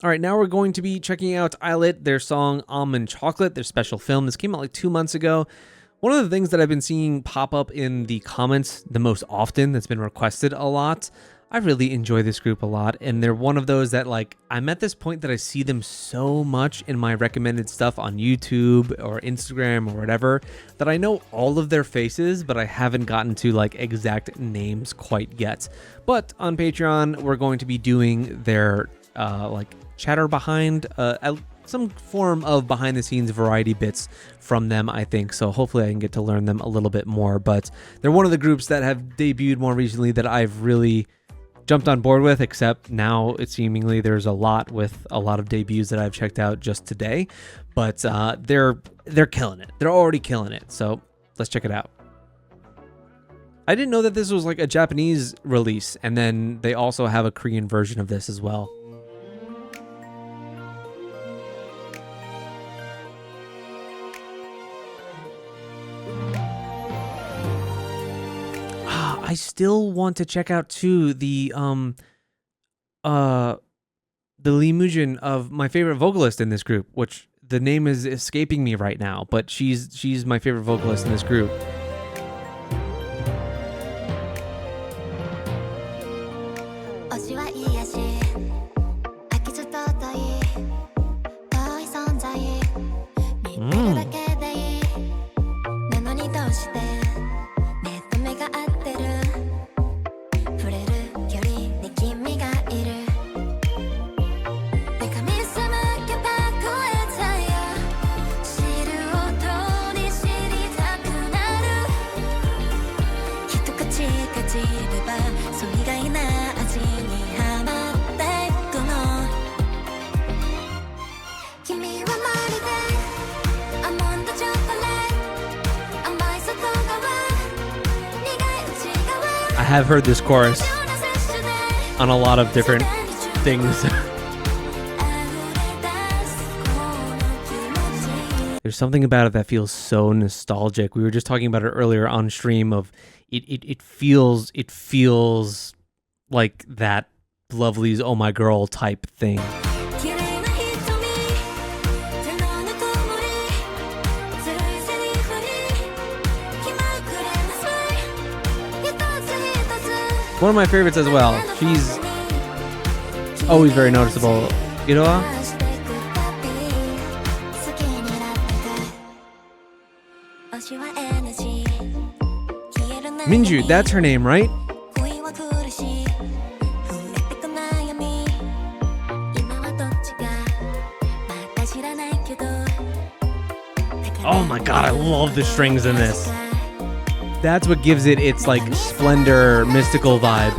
All right, now we're going to be checking out Illit, their song Almond Chocolate, their special film. This came out like 2 months ago. One of the things that I've been seeing pop up in the comments the most often, that's been requested a lot. I really enjoy this group a lot, and they're one of those that, like, I'm at this point that I see them so much in my recommended stuff on YouTube or Instagram or whatever that I know all of their faces, but I haven't gotten to like exact names quite yet. But on Patreon, we're going to be doing their like chatter behind some form of behind the scenes variety bits from them, I think. So hopefully I can get to learn them a little bit more. But they're one of the groups that have debuted more recently that I've really jumped on board with, except now it seemingly there's a lot of debuts that I've checked out just today. But they're killing it. They're already killing it. So let's check it out. I didn't know that this was like a Japanese release, and then they also have a Korean version of this as well. I still want to check out too the Limujin of my favorite vocalist in this group, which the name is escaping me right now, but she's my favorite vocalist in this group. I have heard this chorus on a lot of different things. There's something about it that feels so nostalgic. We were just talking about it earlier on stream of it feels like that Lovely's Oh My Girl type thing. One of my favorites as well. She's always very noticeable. Iroha? Minju, that's her name, right? Oh my god, I love the strings in this. That's what gives it its like splendor, mystical vibe.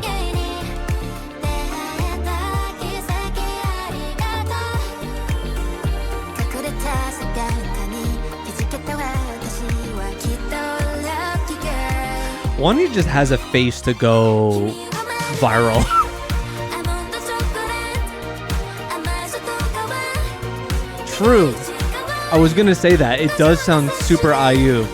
Wani just has a face to go viral. True. I was gonna say that. It does sound super IU.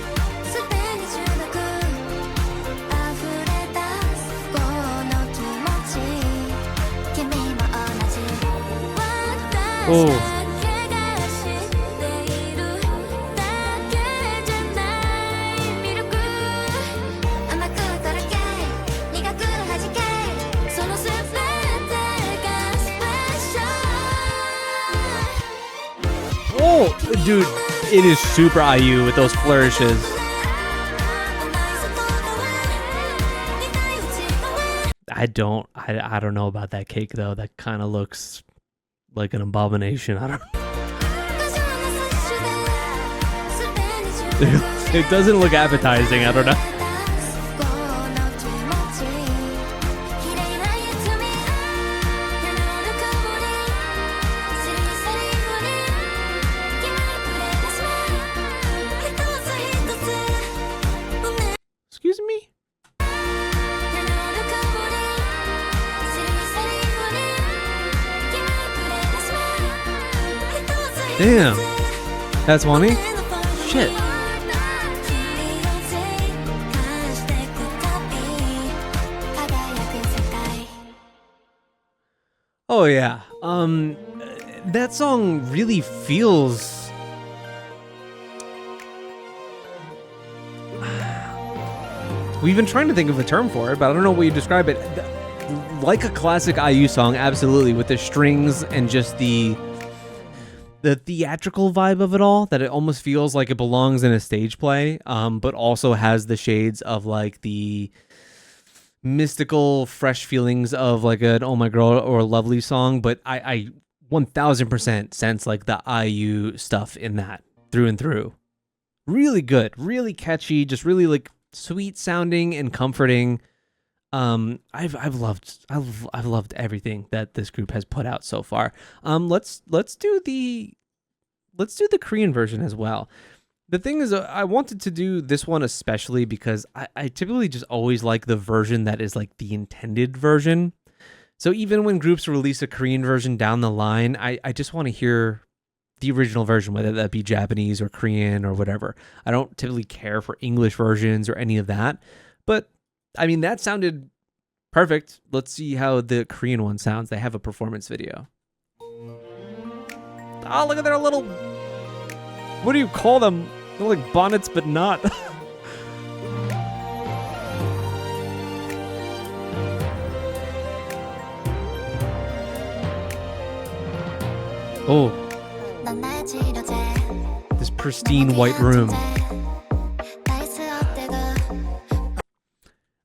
Oh. Oh, dude, it is super IU with those flourishes. I don't know about that cake though. That kind of looks like an abomination. I don't know. It doesn't look appetizing. I don't know. Excuse me? Damn. That's Wani? Shit. Oh yeah. that song really feels we've been trying to think of a term for it, but I don't know what you describe it. Like a classic IU song, absolutely, with the strings and just the theatrical vibe of it all, that it almost feels like it belongs in a stage play, but also has the shades of like the mystical, fresh feelings of like an Oh My Girl or Lovely song. But I 1000% sense like the IU stuff in that through and through. Really good, really catchy, just really like sweet sounding and comforting. I've loved everything that this group has put out so far. Let's do the Korean version as well. The thing is, I wanted to do this one especially because I typically just always like the version that is like the intended version. So even when groups release a Korean version down the line, I just want to hear the original version, whether that be Japanese or Korean or whatever. I don't typically care for English versions or any of that, but I mean, that sounded perfect. Let's see how the Korean one sounds. They have a performance video. Oh, look at their little... What do you call them? They're like bonnets, but not. Oh. This pristine white room.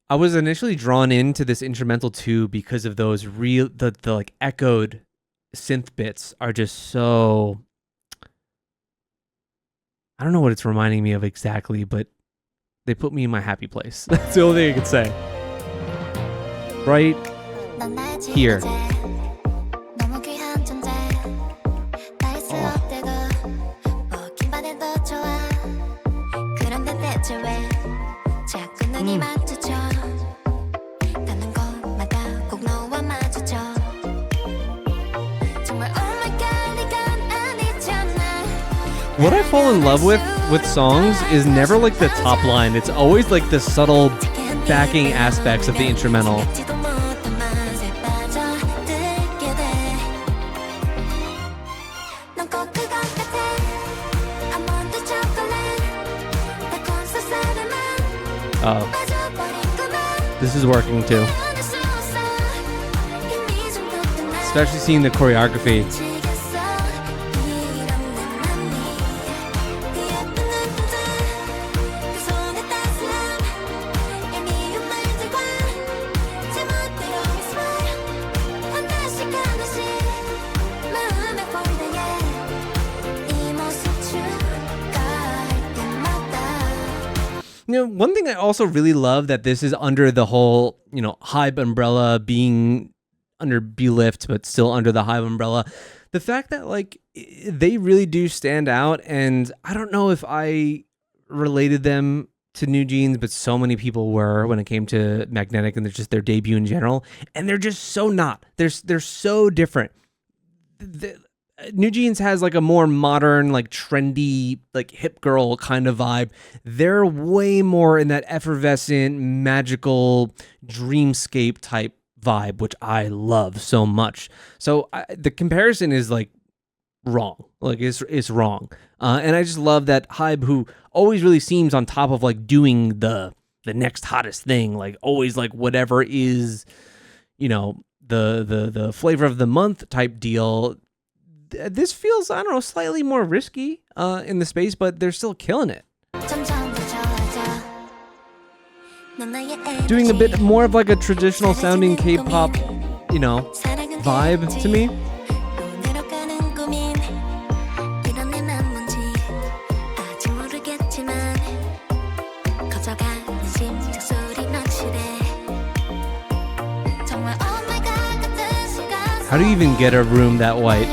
I was initially drawn into this instrumental too because of those the like echoed synth bits are just so, I don't know what it's reminding me of exactly, but they put me in my happy place. That's the only thing I could say. Right here. What I fall in love with songs is never like the top line. It's always like the subtle backing aspects of the instrumental. Oh, this is working too. Especially seeing the choreography. You know, one thing I also really love that this is under the whole, you know, Hybe umbrella, being under B-Lift, but still under the Hybe umbrella. The fact that, like, they really do stand out, and I don't know if I related them to New Jeans, but so many people were when it came to Magnetic and just their debut in general, and they're just so not. They're so different. New Jeans has like a more modern, like trendy, like hip girl kind of vibe. They're way more in that effervescent, magical dreamscape type vibe, which I love so much. So the comparison is like wrong. Like it's wrong. And I just love that Hybe, who always really seems on top of like doing the next hottest thing, like always like whatever is, you know, the flavor of the month type deal. This feels, I don't know, slightly more risky in the space, but they're still killing it. Doing a bit more of like a traditional sounding K-pop, you know, vibe to me. How do you even get a room that white?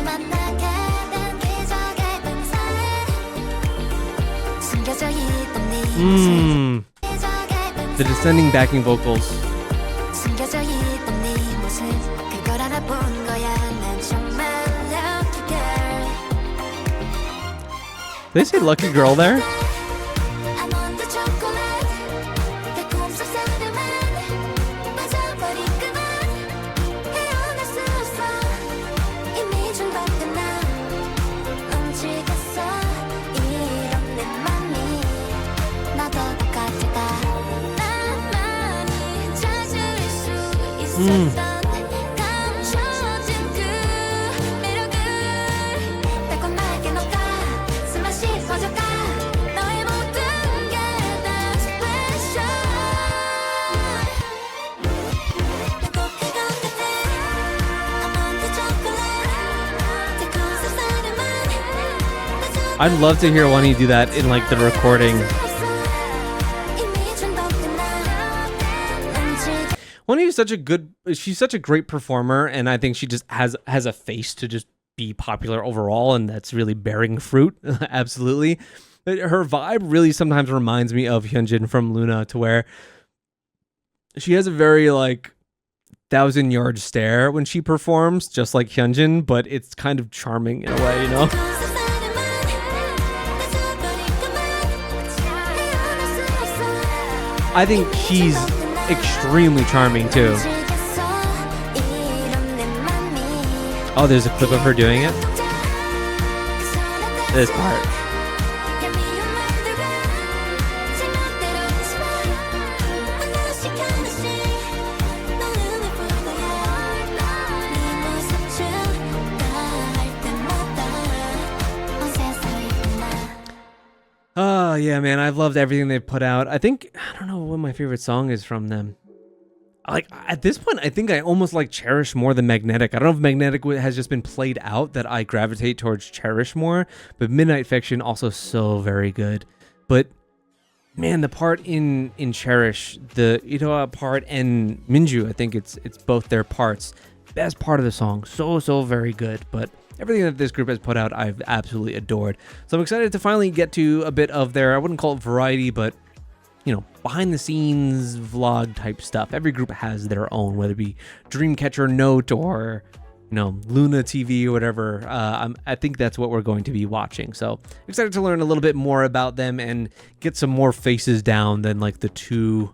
The descending backing vocals. Did they say lucky girl there? I'd love to hear Wani do that in like the recording. Wani is she's such a great performer, and I think she just has a face to just be popular overall, and that's really bearing fruit. Absolutely. But her vibe really sometimes reminds me of Hyunjin from Luna, to where she has a very like 1,000-yard stare when she performs, just like Hyunjin, but it's kind of charming in a way, you know? I think she's extremely charming too. Oh, there's a clip of her doing it. This part. Oh, yeah, man. I've loved everything they've put out. I don't know what my favorite song is from them. Like, at this point, I think I almost like Cherish more than Magnetic. I don't know if Magnetic has just been played out that I gravitate towards Cherish more, but Midnight Fiction also so very good. But, man, the part in Cherish, the Itoa part and Minju, I think it's both their parts. Best part of the song. So very good. But everything that this group has put out, I've absolutely adored. So I'm excited to finally get to a bit of their, I wouldn't call it variety, but, you know, behind the scenes vlog type stuff. Every group has their own, whether it be Dreamcatcher Note or, you know, Luna TV or whatever. I think that's what we're going to be watching. So excited to learn a little bit more about them and get some more faces down than like the 2-3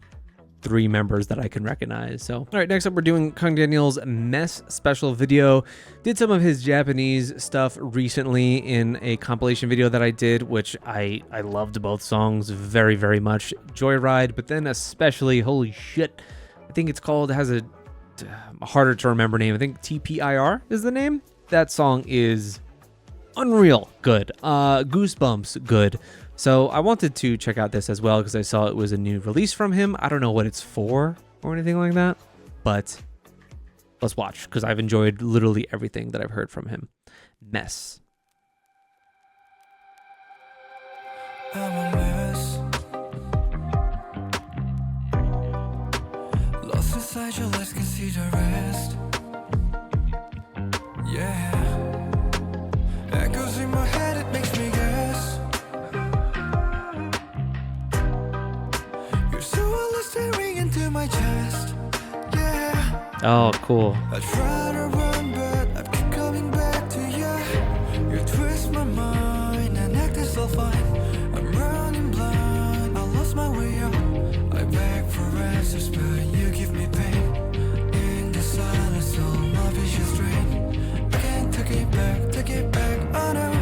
members that I can recognize. So, all right, next up, we're doing Kangdaniel's Mess special video. Did some of his Japanese stuff recently in a compilation video that I did, which I loved both songs very, very much. Joyride, but then especially, holy shit, I think it's called, it has a harder to remember name. I think TPIR is the name. That song is unreal good. Goosebumps good. So I wanted to check out this as well because I saw it was a new release from him. I don't know what it's for or anything like that, but let's watch because I've enjoyed literally everything that I've heard from him. Mess. I'm a mess. Lost inside your legs, can see the rest. Yeah. Echoes in my head, it makes me guess. You're so elusive, ring into my chest. Yeah. Oh, cool. I try to run, but I keep coming back to you. You twist my mind and act as so fine. I'm running blind, I lost my way out. I beg for answers, but you give me pain. In the silence, all my vision's drained. I can't take it back, oh no.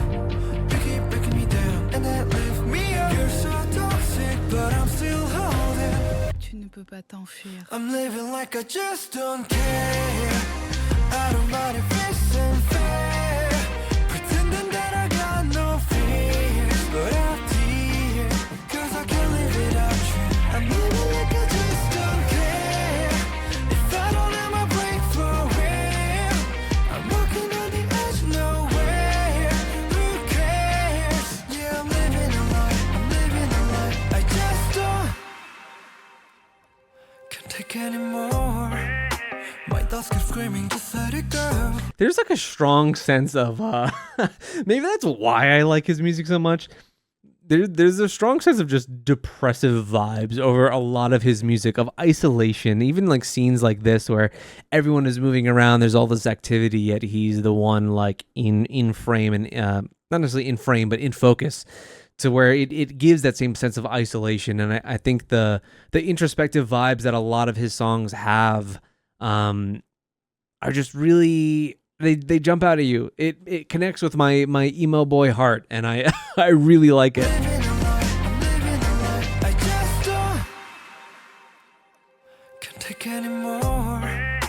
You keep breaking me down, and that lifts me up. You're so toxic, but I'm still holding. Tu ne peux pas t'enfuir. I'm living like I just don't care. I don't mind if it's unfair. Pretending that I got no fears, but I'm here, 'cause I can't live without you. I'm living like I just don't care. If I don't let my break for real, I'm walking on the edge nowhere. Who cares? Yeah, I'm living a life, I just don't can't take anymore. My thoughts keep screaming, just let it go. There's like a strong sense of maybe that's why I like his music so much. There's a strong sense of just depressive vibes over a lot of his music, of isolation, even like scenes like this where everyone is moving around, there's all this activity, yet he's the one like in frame and not necessarily in frame but in focus, to where it gives that same sense of isolation. And I think the introspective vibes that a lot of his songs have are just really, they jump out at you. It connects with my emo boy heart, and I I really like it. I'm living a life, I just don't can't take anymore.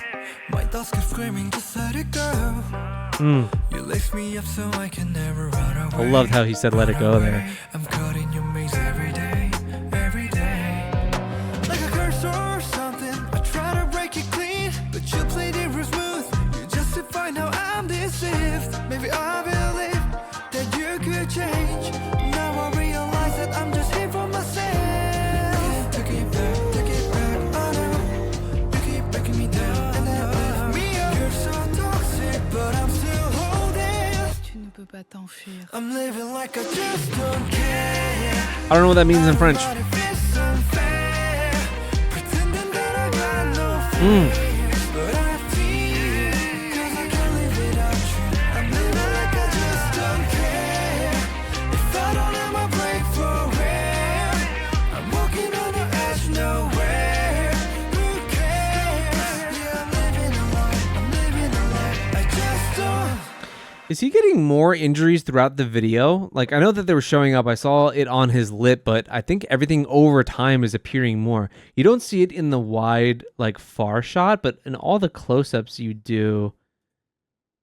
You lift me up so I can never run away. I loved how he said let it go there. I'm caught in your maze every day, every day. Like a curse or something, I try to break it clean, but you played it real smooth. You justify now I'm deceived. Maybe I believe that you could change. Now I realize that I'm just here for myself. Take it back, I know. You keep breaking me down and then lift me up. You're so toxic, but I'm still holding. Tu ne peux pas t'enfuir. I'm living like I just don't care. I don't know what that means in French. But if it's unfair, pretending that I got no fears, but I feel, 'cause I can't live without you. I'm living like I just don't care. If I don't have my break for real, I'm walking on the edge nowhere. Who cares? Yeah, I'm living alone. I just don't. Is he getting more injuries throughout the video? Like, I know that they were showing up. I saw it on his lip, but I think everything over time is appearing more. You don't see it in the wide, like, far shot, but in all the close-ups you do.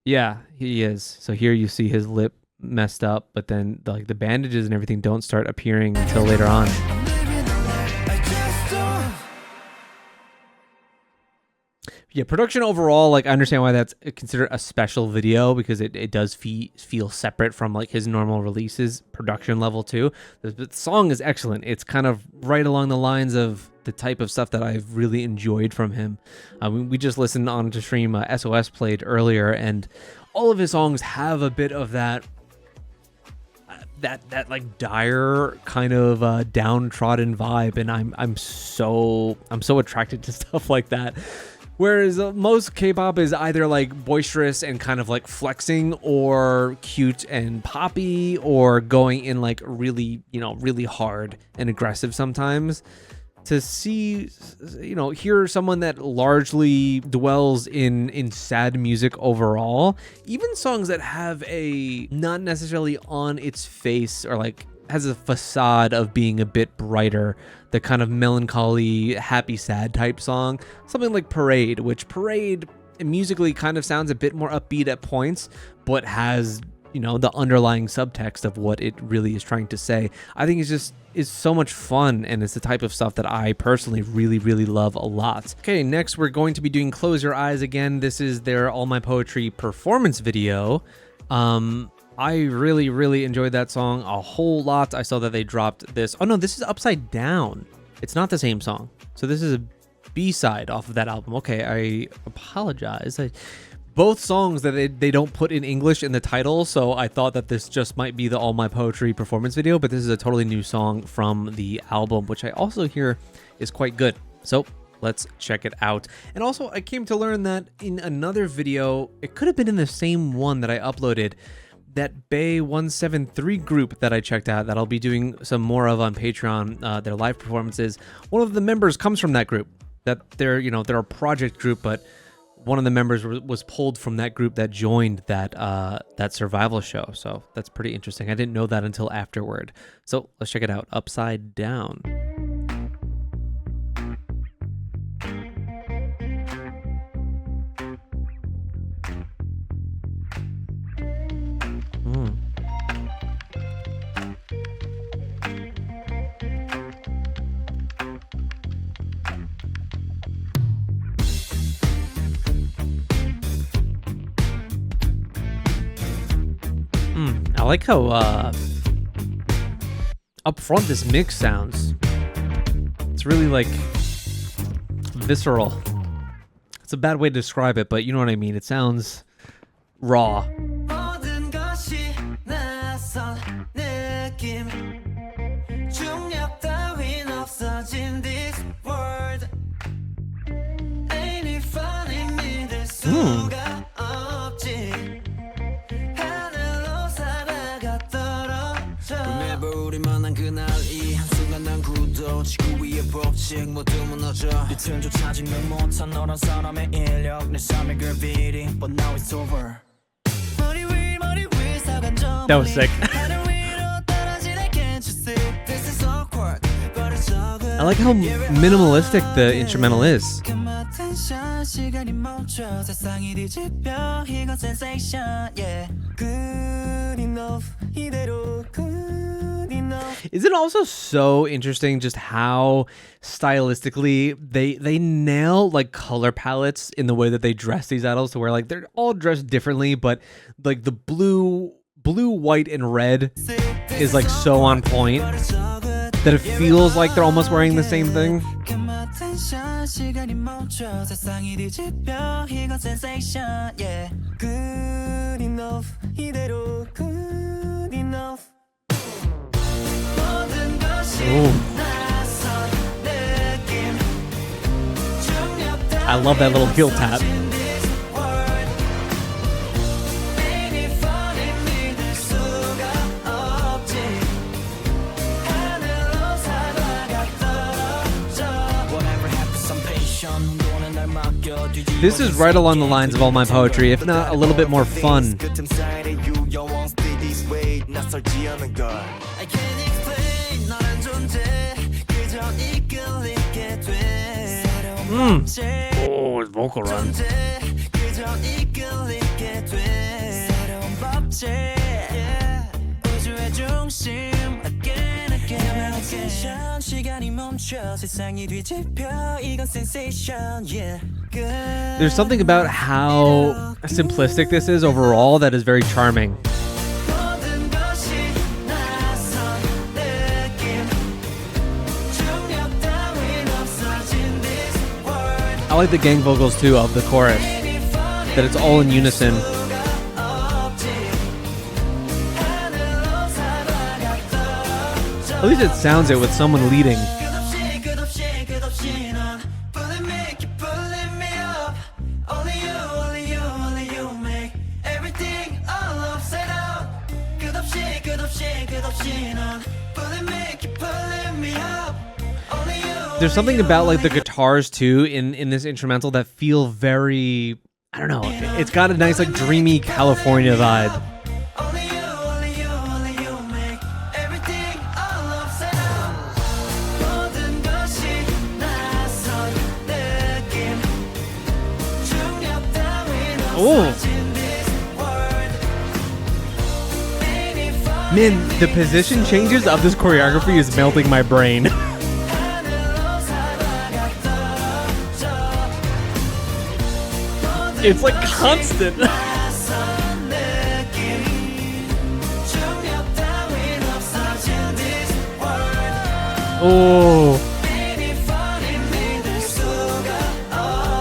Yeah, he is. So here you see his lip messed up, but then like the bandages and everything don't start appearing until later on. I'm living alone. I just don't. Yeah, production overall, like I understand why that's considered a special video because it does feel separate from like his normal releases, production level too. The song is excellent. It's kind of right along the lines of the type of stuff that I've really enjoyed from him. We just listened on to stream SOS played earlier, and all of his songs have a bit of that like dire kind of downtrodden vibe, and I'm so attracted to stuff like that. Whereas most K-pop is either like boisterous and kind of like flexing, or cute and poppy, or going in like really, really hard and aggressive sometimes. To see, hear someone that largely dwells in sad music overall, even songs that have a not necessarily on its face or like has a facade of being a bit brighter, the kind of melancholy, happy, sad type song, something like Parade, which Parade musically kind of sounds a bit more upbeat at points, but has, the underlying subtext of what it really is trying to say. I think is so much fun, and it's the type of stuff that I personally really, really love a lot. Okay, next we're going to be doing Close Your Eyes again. This is their All My Poetry performance video. I really, really enjoyed that song a whole lot. I saw that they dropped this. Oh no, this is Upside Down. It's not the same song. So this is a B-side off of that album. Okay, I apologize. Both songs that they don't put in English in the title, so I thought that this just might be the All My Poetry performance video, but this is a totally new song from the album, which I also hear is quite good. So let's check it out. And also, I came to learn that in another video, it could have been in the same one that I uploaded, that Bay 173 group that I checked out, that I'll be doing some more of on Patreon, their live performances. One of the members comes from that group. That they're a project group, but one of the members was pulled from that group that joined that survival show. So that's pretty interesting. I didn't know that until afterward. So let's check it out. Upside Down. I like how up front this mix sounds. It's really like visceral. It's a bad way to describe it, but you know what I mean. It sounds raw. That was sick. I like how minimalistic the instrumental is. 멈춰 세상이 뒤집혀 이건 sensation yeah good enough 이대로 good enough. Is it also so interesting just how stylistically they nail like color palettes in the way that they dress these idols, to where like they're all dressed differently, but like the blue, white, and red is like so on point that it feels like they're almost wearing the same thing. 시간이 멈춰 세상이 뒤집혀 이건 sensation yeah good enough 이대로 good enough. 모든 것이 낯선 느낌 I love that little heel tap. This is right along the lines of All My Poetry, if not a little bit more fun. Oh, his vocal run. There's something about how simplistic this is overall that is very charming. I like the gang vocals too of the chorus, that it's all in unison. At least it sounds it with someone leading. There's something about like the guitars too in this instrumental that feel very, I don't know, it's got a nice like dreamy California vibe. Oh man, the position changes of this choreography is melting my brain. It's like constant. Oh,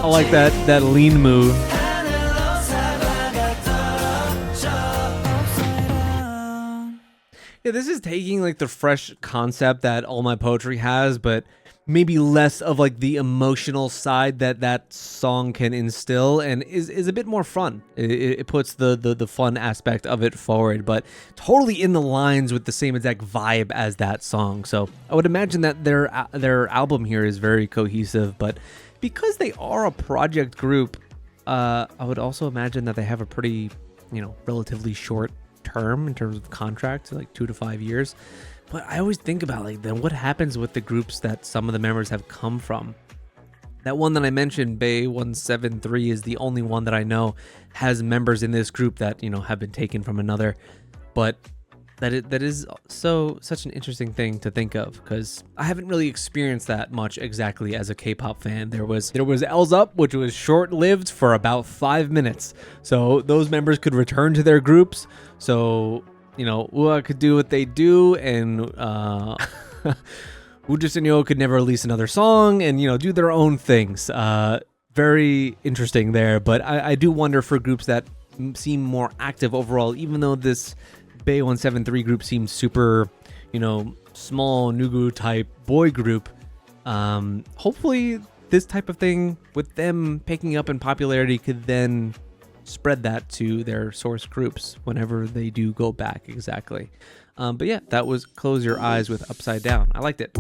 I like that lean move. Yeah, this is taking like the fresh concept that All My Poetry has, but maybe less of like the emotional side that song can instill, and is a bit more fun. It puts the fun aspect of it forward, but totally in the lines with the same exact vibe as that song. So I would imagine that their album here is very cohesive, but because they are a project group, I would also imagine that they have a pretty, relatively short term in terms of contract, like 2 to 5 years. But I always think about like, then what happens with the groups that some of the members have come from? That one that I mentioned, Bay 173, is the only one that I know has members in this group that, have been taken from another. But that is such an interesting thing to think of, because I haven't really experienced that much exactly as a K-pop fan. There was L's Up, which was short-lived for about 5 minutes. So those members could return to their groups. So UA could do what they do, and Woo and Yo could never release another song and, do their own things. Very interesting there, but I do wonder for groups that seem more active overall, even though this Bay 173 group seems super, small, Nugu type boy group. Hopefully this type of thing with them picking up in popularity could then spread that to their source groups whenever they do go back exactly. But yeah, that was Close Your Eyes with Upside Down. I liked it.